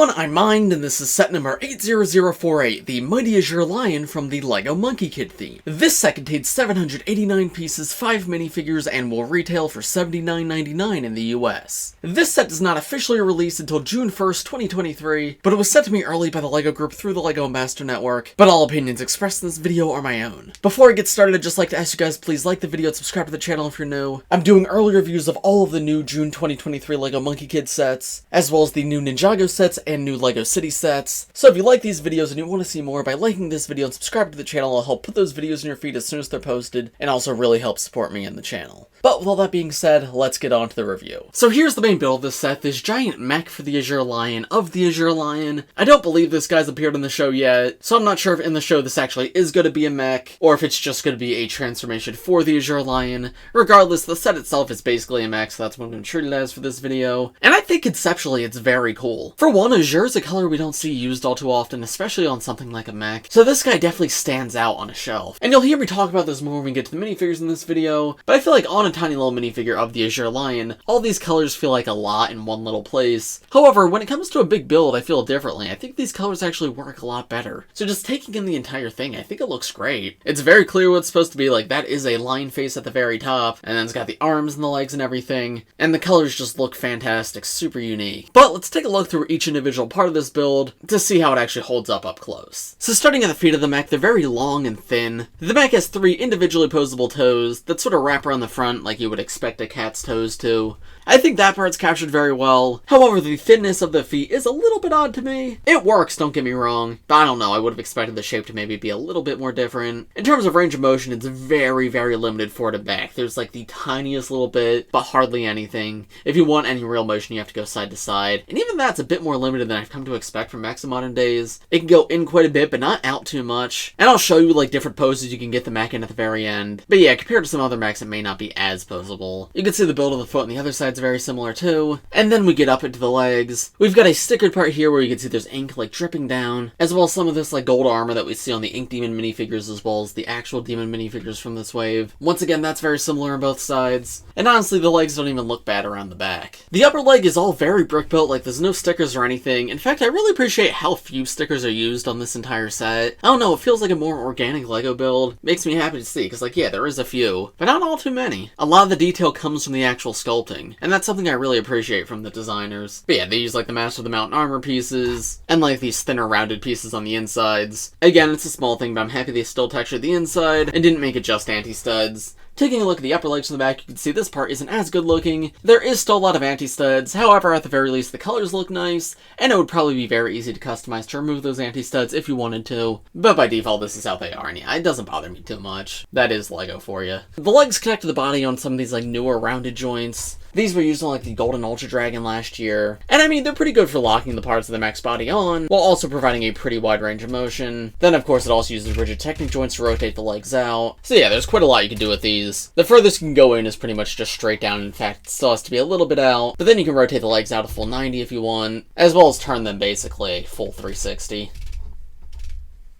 everyone, I'm Mind, and this is set number 80048, the Mighty Azure Lion from the LEGO Monkie Kid theme. This set contains 789 pieces, 5 minifigures, and will retail for $79.99 in the US. This set does not officially release until June 1st, 2023, but it was sent to me early by the LEGO group through the LEGO Ambassador Network, but all opinions expressed in this video are my own. Before I get started, I'd just like to ask you guys please like the video and subscribe to the channel if you're new. I'm doing early reviews of all of the new June 2023 LEGO Monkie Kid sets, as well as the new Ninjago sets and new LEGO City sets. So if you like these videos and you want to see more, by liking this video and subscribing to the channel, I'll help put those videos in your feed as soon as they're posted, and also really help support me and the channel. But with all that being said, let's get on to the review. So here's the main build of this set, this giant mech for the Azure Lion of the Azure Lion. I don't believe this guy's appeared in the show yet, so I'm not sure if in the show this actually is going to be a mech, or if it's just going to be a transformation for the Azure Lion. Regardless, the set itself is basically a mech, so that's what I'm going to treat it as for this video. And I think conceptually it's very cool. For one, Azure is a color we don't see used all too often, especially on something like a mech, so this guy definitely stands out on a shelf. And you'll hear me talk about this more when we get to the minifigures in this video, but I feel like on a tiny little minifigure of the Azure Lion, all these colors feel like a lot in one little place. However, when it comes to a big build, I feel differently. I think these colors actually work a lot better. So just taking in the entire thing, I think it looks great. It's very clear what it's supposed to be, like that is a lion face at the very top, and then it's got the arms and the legs and everything, and the colors just look fantastic, super unique. But let's take a look through each individual part of this build to see how it actually holds up close. So starting at the feet of the mech, they're very long and thin. The mech has 3 individually posable toes that sort of wrap around the front like you would expect a cat's toes to. I think that part's captured very well. However, the thinness of the feet is a little bit odd to me. It works, don't get me wrong, but I don't know, I would have expected the shape to maybe be a little bit more different. In terms of range of motion, it's very, very limited forward and back. There's like the tiniest little bit, but hardly anything. If you want any real motion, you have to go side to side. And even that's a bit more limited than I've come to expect from mechs in modern days. It can go in quite a bit, but not out too much. And I'll show you like different poses you can get the mech in at the very end. But yeah, compared to some other mechs, it may not be as posable. You can see the build of the foot on the other side's very similar too. And then we get up into the legs. We've got a stickered part here where you can see there's ink like dripping down, as well as some of this like gold armor that we see on the Ink Demon minifigures, as well as the actual demon minifigures from this wave. Once again, that's very similar on both sides. And honestly, the legs don't even look bad around the back. The upper leg is all very brick built, like there's no stickers or anything. In fact, I really appreciate how few stickers are used on this entire set. I don't know, it feels like a more organic LEGO build. Makes me happy to see, because like, yeah, there is a few, but not all too many. A lot of the detail comes from the actual sculpting, and that's something I really appreciate from the designers. But yeah, they use like the Master of the Mountain armor pieces, and like these thinner rounded pieces on the insides. Again, it's a small thing, but I'm happy they still textured the inside, and didn't make it just anti-studs. Taking a look at the upper legs from the back, you can see this part isn't as good looking. There is still a lot of anti-studs, however, at the very least, the colors look nice, and it would probably be very easy to customize to remove those anti-studs if you wanted to. But by default, this is how they are, and yeah, it doesn't bother me too much. That is LEGO for you. The legs connect to the body on some of these like newer rounded joints. These were used on like the Golden Ultra Dragon last year, and I mean, they're pretty good for locking the parts of the mech's body on, while also providing a pretty wide range of motion. Then of course it also uses rigid Technic joints to rotate the legs out. So yeah, there's quite a lot you can do with these. The furthest you can go in is pretty much just straight down. In fact, it still has to be a little bit out, but then you can rotate the legs out a full 90 if you want, as well as turn them basically a full 360.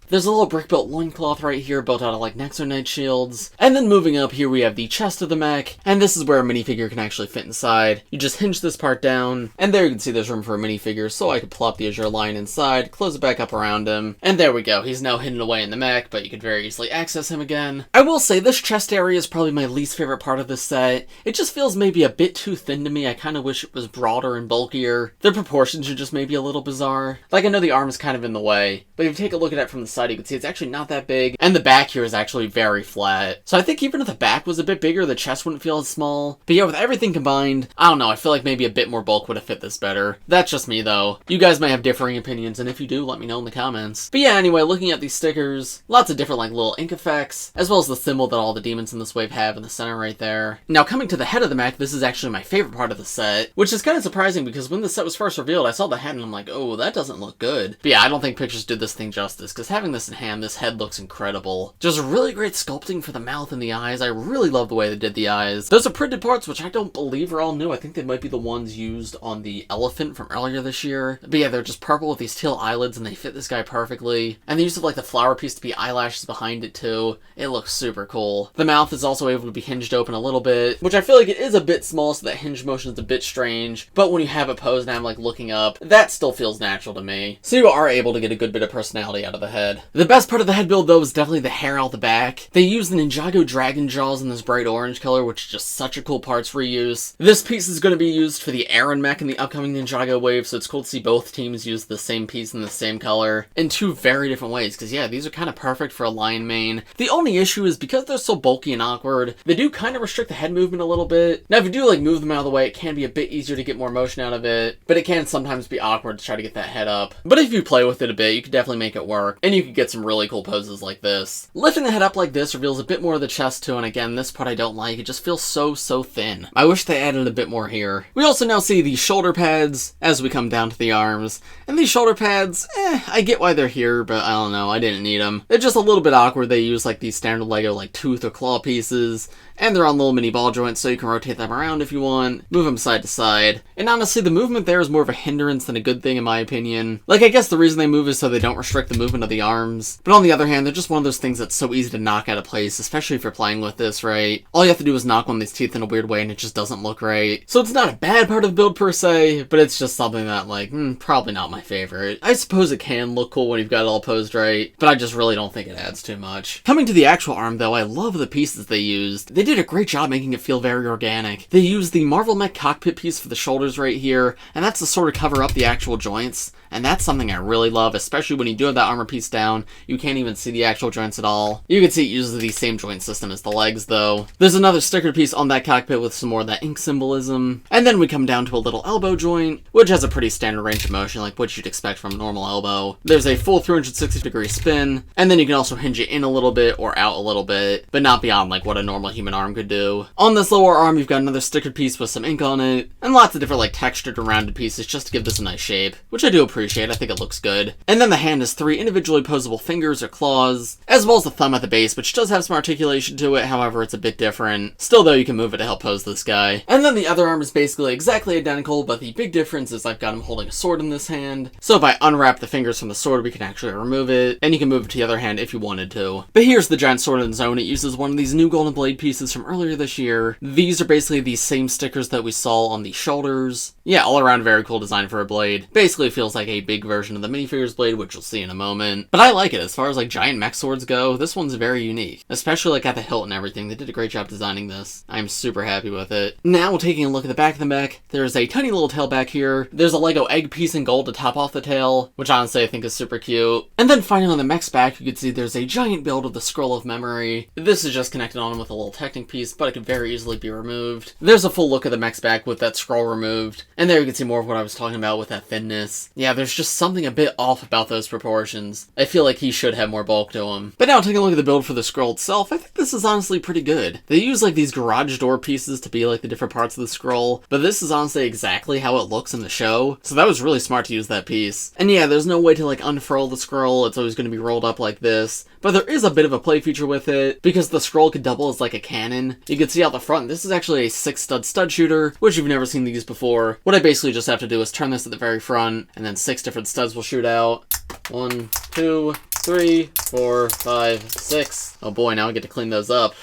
There's a little brick-built loincloth right here built out of like Nexonite shields. And then moving up here we have the chest of the mech, and this is where a minifigure can actually fit inside. You just hinge this part down, and there you can see there's room for a minifigure, so I could plop the Azure Lion inside, close it back up around him, and there we go. He's now hidden away in the mech, but you could very easily access him again. I will say this chest area is probably my least favorite part of this set. It just feels maybe a bit too thin to me. I kind of wish it was broader and bulkier. The proportions are just maybe a little bizarre. Like I know the arm is kind of in the way, but if you take a look at it from the side, you can see it's actually not that big, and the back here is actually very flat. So I think even if the back was a bit bigger, the chest wouldn't feel as small. But yeah, with everything combined, I don't know, I feel like maybe a bit more bulk would have fit this better. That's just me though. You guys may have differing opinions, and if you do, let me know in the comments. But yeah, anyway, looking at these stickers, lots of different like little ink effects, as well as the symbol that all the demons in this wave have in the center right there. Now coming to the head of the mech, this is actually my favorite part of the set, which is kind of surprising because when the set was first revealed, I saw the head and I'm like, oh, that doesn't look good. But yeah, I don't think pictures did this thing justice, because having holding this in hand, this head looks incredible. Just really great sculpting for the mouth and the eyes. I really love the way they did the eyes. Those are printed parts, which I don't believe are all new. I think they might be the ones used on the elephant from earlier this year. But yeah, they're just purple with these teal eyelids, and they fit this guy perfectly. And they used like the flower piece to be eyelashes behind it too. It looks super cool. The mouth is also able to be hinged open a little bit, which I feel like it is a bit small, so that hinge motion is a bit strange. But when you have it posed and I'm like looking up, that still feels natural to me. So you are able to get a good bit of personality out of the head. The best part of the head build though is definitely the hair out the back. They used the Ninjago dragon jaws in this bright orange color, which is just such a cool parts reuse. This piece is going to be used for the Aaron mech in the upcoming Ninjago wave, so it's cool to see both teams use the same piece in the same color in two very different ways, because yeah, these are kind of perfect for a lion mane. The only issue is because they're so bulky and awkward, they do kind of restrict the head movement a little bit. Now if you do like move them out of the way, it can be a bit easier to get more motion out of it, but it can sometimes be awkward to try to get that head up. But if you play with it a bit, you can definitely make it work, and you can get some really cool poses like this. Lifting the head up like this reveals a bit more of the chest too, and again, this part I don't like. It just feels so thin. I wish they added a bit more here. We also now see the shoulder pads as we come down to the arms, and these shoulder pads, I get why they're here, but I don't know, I didn't need them. They're just a little bit awkward. They use like these standard LEGO like tooth or claw pieces, and they're on little mini ball joints, so you can rotate them around if you want, move them side to side. And honestly, the movement there is more of a hindrance than a good thing in my opinion. Like, I guess the reason they move is so they don't restrict the movement of the arms, but on the other hand, they're just one of those things that's so easy to knock out of place, especially if you're playing with this, right? All you have to do is knock one of these teeth in a weird way and it just doesn't look right. So it's not a bad part of the build per se, but it's just something that, like, probably not my favorite. I suppose it can look cool when you've got it all posed right, but I just really don't think it adds too much. Coming to the actual arm though, I love the pieces they used. They did a great job making it feel very organic. They used the Marvel Mech cockpit piece for the shoulders right here, and that's to sort of cover up the actual joints. And that's something I really love, especially when you do have that armor piece down. You can't even see the actual joints at all. You can see it uses the same joint system as the legs, though. There's another sticker piece on that cockpit with some more of that ink symbolism. And then we come down to a little elbow joint, which has a pretty standard range of motion, like what you'd expect from a normal elbow. There's a full 360-degree spin, and then you can also hinge it in a little bit or out a little bit, but not beyond like what a normal human arm could do. On this lower arm, you've got another sticker piece with some ink on it, and lots of different like textured and rounded pieces just to give this a nice shape, which I do appreciate. I think it looks good. And then the hand has 3 individually posable fingers or claws, as well as the thumb at the base, which does have some articulation to it, however it's a bit different. Still though, you can move it to help pose this guy. And then the other arm is basically exactly identical, but the big difference is I've got him holding a sword in this hand. So if I unwrap the fingers from the sword, we can actually remove it, and you can move it to the other hand if you wanted to. But here's the giant sword in zone. It uses one of these new golden blade pieces from earlier this year. These are basically the same stickers that we saw on the shoulders. Yeah, all around very cool design for a blade. Basically feels like a big version of the minifigures blade, which you'll see in a moment. But I like it. As far as like giant mech swords go, this one's very unique. Especially like at the hilt and everything. They did a great job designing this. I'm super happy with it. Now taking a look at the back of the mech, there's a tiny little tail back here. There's a LEGO egg piece in gold to top off the tail, which honestly I think is super cute. And then finally on the mech's back, you can see there's a giant build of the Scroll of Memory. This is just connected on with a little Technic piece, but it could very easily be removed. There's a full look of the mech's back with that scroll removed. And there you can see more of what I was talking about with that thinness. Yeah, there's just something a bit off about those proportions. I feel like he should have more bulk to him. But now taking a look at the build for the scroll itself, I think this is honestly pretty good. They use like these garage door pieces to be like the different parts of the scroll, but this is honestly exactly how it looks in the show, so that was really smart to use that piece. And yeah, there's no way to like unfurl the scroll. It's always going to be rolled up like this, but there is a bit of a play feature with it because the scroll could double as like a cannon. You can see out the front, this is actually a 6-stud stud shooter, which you've never seen these before. What I basically just have to do is turn this at the very front, and then 6 different studs will shoot out. 1, 2, 3, 4, 5, 6. Oh boy, now I get to clean those up.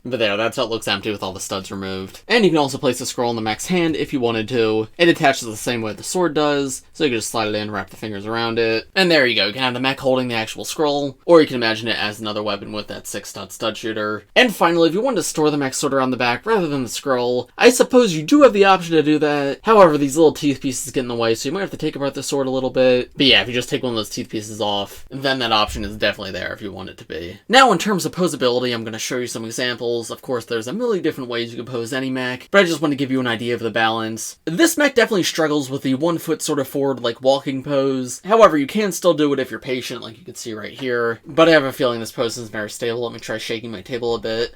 But there, that's how it looks empty with all the studs removed. And you can also place the scroll in the mech's hand if you wanted to. It attaches the same way the sword does, so you can just slide it in, wrap the fingers around it. And there you go, you can have the mech holding the actual scroll, or you can imagine it as another weapon with that 6-stud stud shooter. And finally, if you wanted to store the mech sword around the back rather than the scroll, I suppose you do have the option to do that. However, these little teeth pieces get in the way, so you might have to take apart the sword a little bit. But yeah, if you just take one of those teeth pieces off, then that option is definitely there if you want it to be. Now, in terms of posability, I'm going to show you some examples. Of course, there's a million different ways you can pose any mech, but I just want to give you an idea of the balance. This mech definitely struggles with the 1 foot sort of forward, like walking pose. However, you can still do it if you're patient, like you can see right here. But I have a feeling this pose isn't very stable. Let me try shaking my table a bit.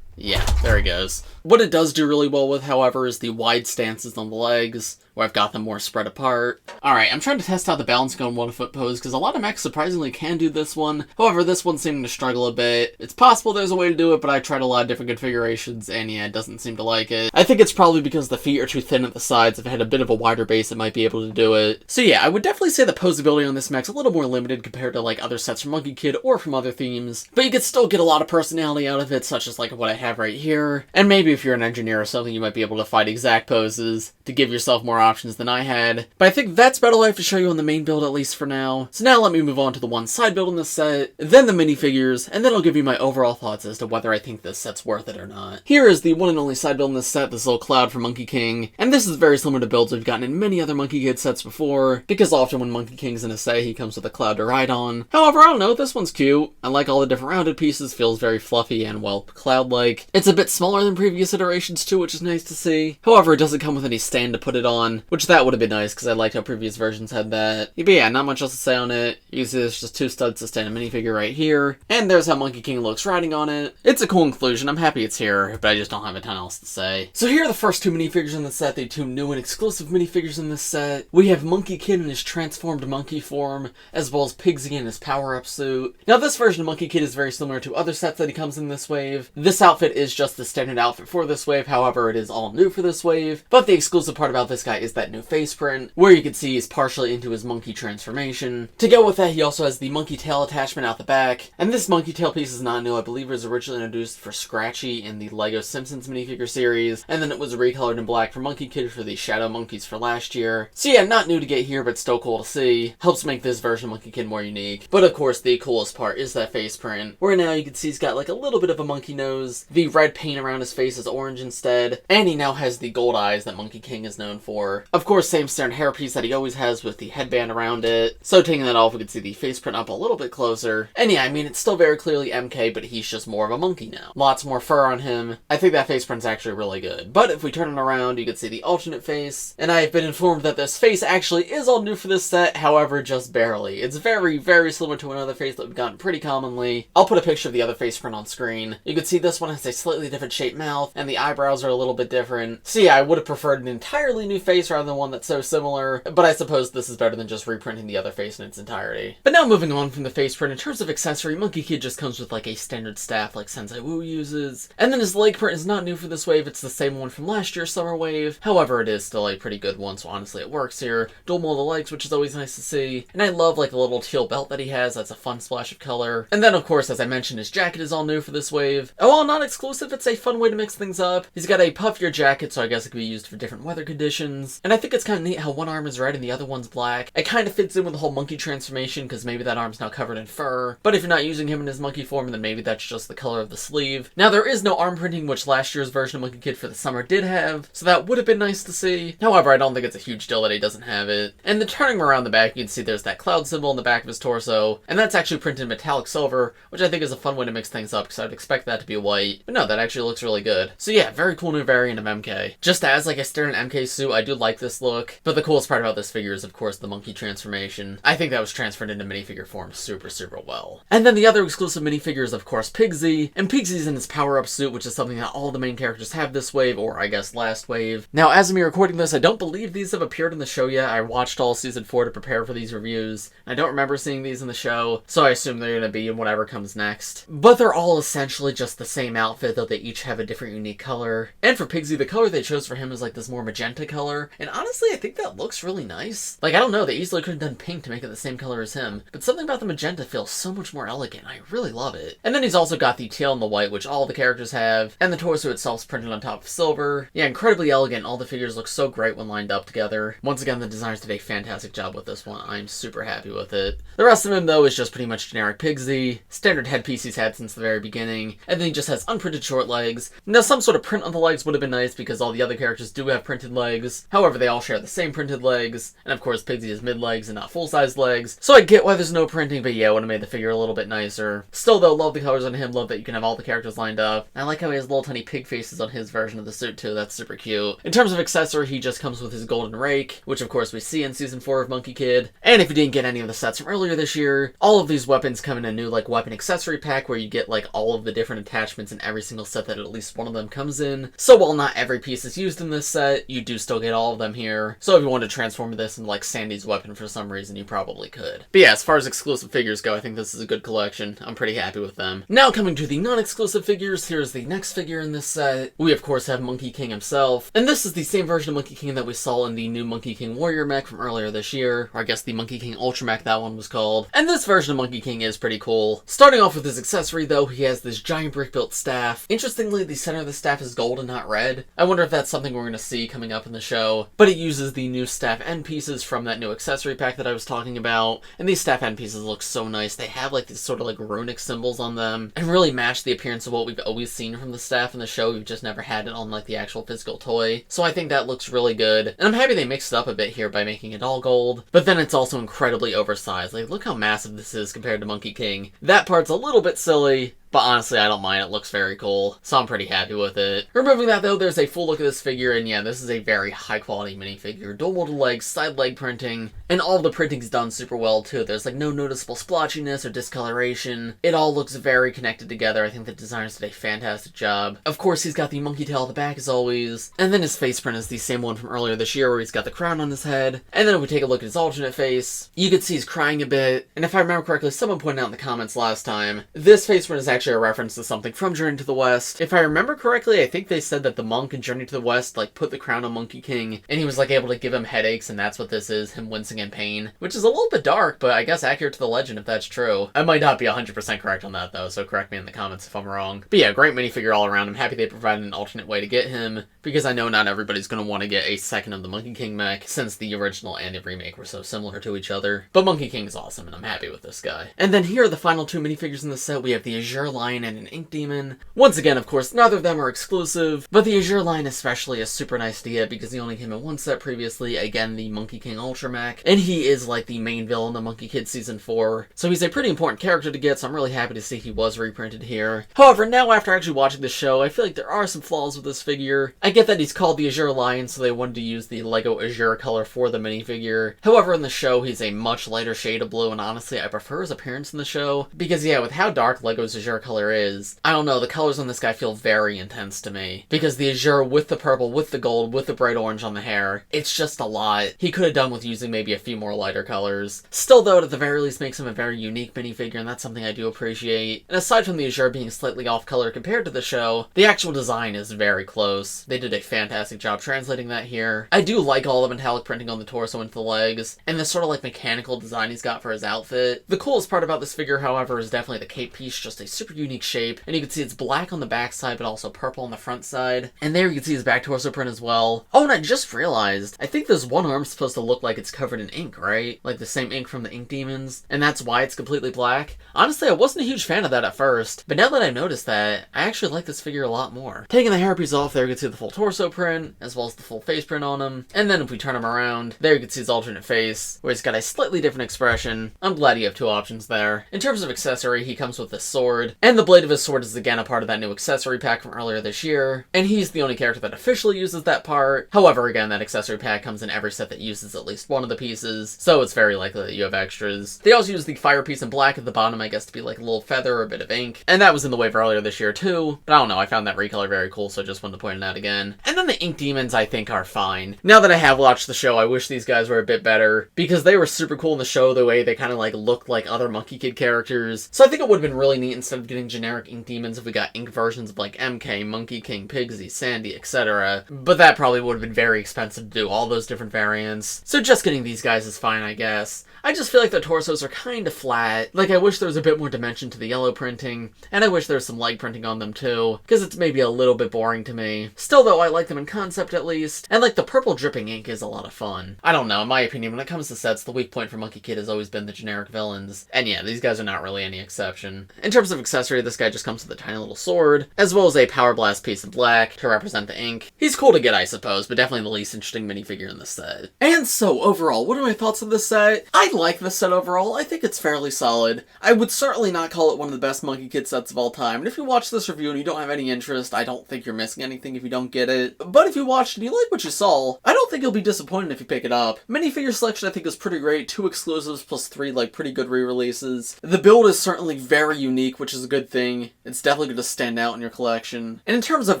Yeah, there he goes. What it does do really well with, however, is the wide stances on the legs, where I've got them more spread apart. Alright, I'm trying to test out the balance gun 1 foot pose, because a lot of mechs surprisingly can do this one. However, this one's seeming to struggle a bit. It's possible there's a way to do it, but I tried a lot of different configurations, and yeah, it doesn't seem to like it. I think it's probably because the feet are too thin at the sides. If it had a bit of a wider base, it might be able to do it. So yeah, I would definitely say the posability on this mech's a little more limited compared to like other sets from Monkey Kid or from other themes, but you could still get a lot of personality out of it, such as like what I have right here. And maybe if you're an engineer or something, you might be able to find exact poses to give yourself more options than I had. But I think that's about all I have to show you on the main build, at least for now. So now let me move on to the one side build in this set, then the minifigures, and then I'll give you my overall thoughts as to whether I think this set's worth it or not. Here is the one and only side build in this set, this little cloud from Monkey King, and this is very similar to builds we've gotten in many other Monkey Kid sets before, because often when Monkey King's in a set, he comes with a cloud to ride on. However, I don't know, this one's cute. I like all the different rounded pieces, feels very fluffy and, well, cloud-like. It's a bit smaller than previous iterations too, which is nice to see. However, it doesn't come with any stand to put it on, which that would have been nice, because I liked how previous versions had that. But yeah, not much else to say on it. You can see there's just 2 studs to stand a minifigure right here, and there's how Monkey King looks riding on it. It's a cool inclusion, I'm happy it's here, but I just don't have a ton else to say. So here are the first 2 minifigures in the set, the 2 new and exclusive minifigures in this set. We have Monkey Kid in his transformed monkey form, as well as Pigsy in his power-up suit. Now this version of Monkey Kid is very similar to other sets that he comes in this wave. This outfit is just the standard outfit for this wave, however it is all new for this wave. But the exclusive part about this guy is that new face print, where you can see he's partially into his monkey transformation. To go with that, he also has the monkey tail attachment out the back, and this monkey tail piece is not new. I believe it was originally introduced for Scratchy in the LEGO Simpsons minifigure series, and then it was recolored in black for Monkey Kid for the Shadow Monkeys for last year. So yeah, not new to get here, but still cool to see. Helps make this version of Monkey Kid more unique. But of course, the coolest part is that face print, where now you can see he's got like a little bit of a monkey nose, the red paint around his face is orange instead, and he now has the gold eyes that Monkey King is known for. Of course, same standard hairpiece that he always has with the headband around it. So taking that off, we can see the face print up a little bit closer. And yeah, I mean, it's still very clearly MK, but he's just more of a monkey now. Lots more fur on him. I think that face print's actually really good. But if we turn it around, you can see the alternate face, and I have been informed that this face actually is all new for this set, however, just barely. It's very, very similar to another face that we've gotten pretty commonly. I'll put a picture of the other face print on screen. You can see this one has a slightly different shaped mouth, and the eyebrows are a little bit different. So yeah, I would have preferred an entirely new face rather than one that's so similar, but I suppose this is better than just reprinting the other face in its entirety. But now moving on from the face print, in terms of accessory, Monkey Kid just comes with like a standard staff like Sensei Wu uses, and then his leg print is not new for this wave, it's the same one from last year's summer wave. However, it is still a pretty good one, so honestly it works here. Dual mold the legs, which is always nice to see, and I love like the little teal belt that he has. That's a fun splash of color. And then of course, as I mentioned, his jacket is all new for this wave. Oh, while not exclusive, it's a fun way to mix things up. He's got a puffier jacket, so I guess it could be used for different weather conditions, and I think it's kind of neat how one arm is red and the other one's black. It kind of fits in with the whole monkey transformation, because maybe that arm's now covered in fur, but if you're not using him in his monkey form, then maybe that's just the color of the sleeve. Now there is no arm printing, which last year's version of Monkey Kid for the summer did have, so that would have been nice to see. However, I don't think it's a huge deal that he doesn't have it. And then turning him around the back, you can see there's that cloud symbol in the back of his torso, and that's actually printed in metallic silver, which I think is a fun way to mix things up, because I'd expect that to be white. But no, that actually looks really good. So yeah, very cool new variant of MK. Just as like a standard MK suit, I do like this look, but the coolest part about this figure is of course the monkey transformation. I think that was transferred into minifigure form super well. And then the other exclusive minifigure is of course Pigsy, and Pigsy's in his power-up suit, which is something that all the main characters have this wave, or I guess last wave. Now as of me recording this, I don't believe these have appeared in the show yet. I watched all season 4 to prepare for these reviews. I don't remember seeing these in the show, so I assume they're gonna be in whatever comes next. But they're all essentially just the same outfit, though they each have a different unique color. And for Pigsy, the color they chose for him is like this more magenta color, and honestly I think that looks really nice. Like, I don't know, they easily could have done pink to make it the same color as him, but something about the magenta feels so much more elegant. I really love it. And then he's also got the tail and the white, which all the characters have, and the torso itself is printed on top of silver. Yeah, incredibly elegant. All the figures look so great when lined up together. Once again, the designers did a fantastic job with this one. I'm super happy with it. The rest of him, though, is just pretty much generic Pigsy, standard headpiece he's had since the very beginning, and then he just has unprinted short legs. Now, some sort of print on the legs would have been nice because all the other characters do have printed legs. However, they all share the same printed legs, and of course, Pigsy has mid-legs and not full-size legs, so I get why there's no printing, but yeah, would have made the figure a little bit nicer. Still, though, love the colors on him, love that you can have all the characters lined up. I like how he has little tiny pig faces on his version of the suit, too. That's super cute. In terms of accessory, he just comes with his golden rake, which of course we see in Season 4 of Monkey Kid. And if you didn't get any of the sets from earlier this year, all of these weapons come in a new, like, weapon accessory pack where you get, like, all of the different attachments in every single set that at least one of them comes in. So while not every piece is used in this set, you do still get all all of them here. So if you wanted to transform this into like Sandy's weapon for some reason, you probably could. But yeah, as far as exclusive figures go, I think this is a good collection. I'm pretty happy with them. Now coming to the non-exclusive figures, here's the next figure in this set. We of course have Monkey King himself. And this is the same version of Monkey King that we saw in the new Monkey King Warrior mech from earlier this year. Or I guess the Monkey King Ultra mech that one was called. And this version of Monkey King is pretty cool. Starting off with his accessory though, he has this giant brick-built staff. Interestingly, the center of the staff is gold and not red. I wonder if that's something we're going to see coming up in the show. But it uses the new staff end pieces from that new accessory pack that I was talking about. And these staff end pieces look so nice. They have like these sort of like runic symbols on them and really match the appearance of what we've always seen from the staff in the show. We've just never had it on like the actual physical toy. So I think that looks really good. And I'm happy they mixed it up a bit here by making it all gold. But then it's also incredibly oversized. Like, look how massive this is compared to Monkey King. That part's a little bit silly, but honestly, I don't mind. It looks very cool, so I'm pretty happy with it. Removing that though, there's a full look at this figure, and yeah, this is a very high quality minifigure. Dual molded legs, side leg printing, and all the printing's done super well too. There's like no noticeable splotchiness or discoloration. It all looks very connected together. I think the designers did a fantastic job. Of course, he's got the monkey tail at the back as always, and then his face print is the same one from earlier this year where he's got the crown on his head. And then if we take a look at his alternate face, you can see he's crying a bit, and if I remember correctly, someone pointed out in the comments last time, this face print is actually a reference to something from Journey to the West. If I remember correctly, I think they said that the monk in Journey to the West like put the crown on Monkey King and he was like able to give him headaches, and that's what this is, him wincing in pain, which is a little bit dark, but I guess accurate to the legend if that's true. I might not be 100% correct on that though, so correct me in the comments if I'm wrong. But yeah, great minifigure all around. I'm happy they provided an alternate way to get him, because I know not everybody's going to want to get a second of the Monkey King mech since the original and the remake were so similar to each other. But Monkey King is awesome and I'm happy with this guy. And then here are the final two minifigures in the set. We have the Azure Lion and an Ink Demon. Once again, of course, neither of them are exclusive, but the Azure Lion especially is super nice to get because he only came in one set previously, again the Monkey King Ultra mech, and he is like the main villain of Monkey Kid Season 4, so he's a pretty important character to get, so I'm really happy to see he was reprinted here. However, now after actually watching the show, I feel like there are some flaws with this figure. I get that he's called the Azure Lion, so they wanted to use the LEGO Azure color for the minifigure. However, in the show, he's a much lighter shade of blue, and honestly, I prefer his appearance in the show, because yeah, with how dark LEGO's Azure color is, I don't know, the colors on this guy feel very intense to me, because the Azure with the purple, with the gold, with the bright orange on the hair, it's just a lot. He could have done with using maybe a few more lighter colors. Still though, it at the very least makes him a very unique minifigure, and that's something I do appreciate. And aside from the Azure being slightly off color compared to the show, the actual design is very close. They did a fantastic job translating that here. I do like all the metallic printing on the torso and the legs, and the sort of like mechanical design he's got for his outfit. The coolest part about this figure, however, is definitely the cape piece, just a super unique shape, and you can see it's black on the back side, but also purple on the front side. And there you can see his back torso print as well. Oh, and I just realized, I think this one arm's supposed to look like it's covered in ink, right? Like the same ink from the Ink Demons, and that's why it's completely black. Honestly, I wasn't a huge fan of that at first, but now that I've noticed that, I actually like this figure a lot more. Taking the hairpiece off, there you can see the full torso print, as well as the full face print on him. And then if we turn him around, there you can see his alternate face, where he's got a slightly different expression. I'm glad you have two options there. In terms of accessory, he comes with this sword, and the blade of his sword is again a part of that new accessory pack from earlier this year, and he's the only character that officially uses that part. However, again, that accessory pack comes in every set that uses at least one of the pieces, so it's very likely that you have extras. They also use the fire piece in black at the bottom, I guess, to be like a little feather or a bit of ink, and that was in the wave earlier this year too, but I don't know, I found that recolor very cool, so I just wanted to point it out again. And then the Ink Demons, I think, are fine. Now that I have watched the show, I wish these guys were a bit better, because they were super cool in the show the way they kind of like looked like other Monkey Kid characters, so I think it would have been really neat instead of getting generic Ink Demons if we got ink versions of like MK, Monkey King, Pigsy, Sandy, etc. But that probably would have been very expensive to do all those different variants, so just getting these guys is fine, I guess. I just feel like the torsos are kind of flat. Like, I wish there was a bit more dimension to the yellow printing, and I wish there was some leg printing on them too, because it's maybe a little bit boring to me. Still though, I like them in concept at least, and like the purple dripping ink is a lot of fun. I don't know, in my opinion, when it comes to sets, the weak point for Monkey Kid has always been the generic villains, and yeah, these guys are not really any exception. In terms of accessory, this guy just comes with a tiny little sword, as well as a Power Blast piece in black to represent the ink. He's cool to get, I suppose, but definitely the least interesting minifigure in the set. And so, overall, what are my thoughts on this set? I like this set overall. I think it's fairly solid. I would certainly not call it one of the best Monkey Kid sets of all time, and if you watch this review and you don't have any interest, I don't think you're missing anything if you don't get it. But if you watched and you like what you saw, I don't think you'll be disappointed if you pick it up. Minifigure selection I think is pretty great, 2 exclusives plus 3 like pretty good re-releases. The build is certainly very unique, which is is a good thing. It's definitely going to stand out in your collection. And in terms of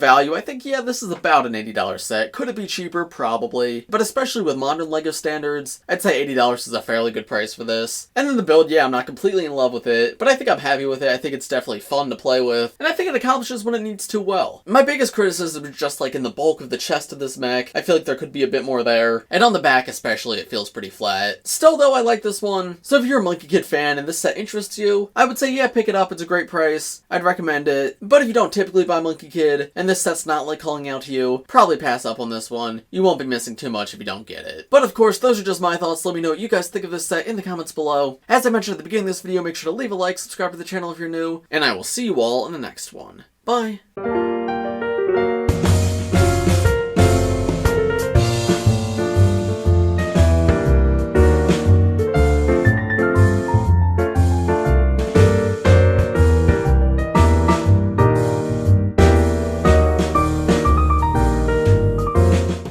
value, I think, yeah, this is about an $80 set. Could it be cheaper? Probably. But especially with modern LEGO standards, I'd say $80 is a fairly good price for this. And then the build, yeah, I'm not completely in love with it, but I think I'm happy with it. I think it's definitely fun to play with, and I think it accomplishes what it needs to well. My biggest criticism is just like in the bulk of the chest of this mech. I feel like there could be a bit more there, and on the back especially, it feels pretty flat. Still though, I like this one, so if you're a Monkey Kid fan and this set interests you, I would say yeah, pick it up. It's a great price. I'd recommend it. But if you don't typically buy Monkey Kid, and this set's not like calling out to you, probably pass up on this one. You won't be missing too much if you don't get it. But of course, those are just my thoughts. Let me know what you guys think of this set in the comments below. As I mentioned at the beginning of this video, make sure to leave a like, subscribe to the channel if you're new, and I will see you all in the next one. Bye!